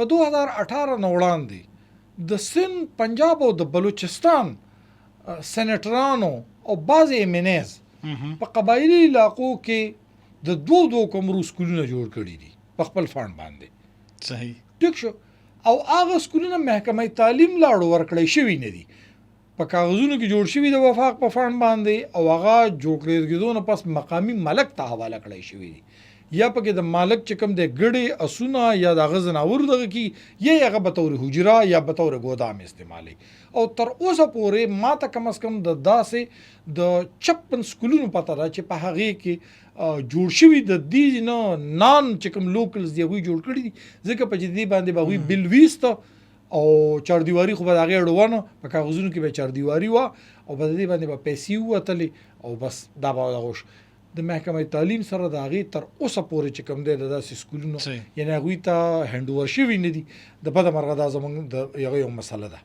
په 2018 نه وړاندې د سند، پنجاب او د بلوچستان سینټرانو او بعضې MNAs په قبایلي علاقو کې د دوه کمرو سکولونه جوړ کړي دي په خپل فنډ باندې. صحیح. ټیک شو. او هغه سکولونه محکمه تعلیم لاړو ورکړی شوي نه دي، په کاغذونو کې جوړ شوي د وفاق په فنډ باندې، او هغه جوړ کړي نه پس مقامي ملک ته حواله کړی شوي دي، یا پکې د مالک چې کوم د ګړې اسونه یا د هغه ځناورو دغه کې یا هغه به طور حجره یا به طور ګودام استعمالي. او تر اوسه پورې ما ته کم از کم د داسې د 56 سکولونو پته ده چې په هغې کې جوړ شوي د دې نه نان چې کوم لوکلز دی هغوی جوړ کړي دي، ځکه په دې باندې به هغوی بل ویسته او چاردیواري خو به د هغې اړونه په کاغذونو کې به چاردیواري وه او په دې باندې به پیسې ووتلې او بس دا به دغه وشو. د محکمه تعلیم سره د هغې تر اوسه پورې چې کوم دی د داسې سکولونو یعنې هغوی ته هینډ اوور شوي نه دي. د بده مرغه دا زموږ د هغه یو مسله ده.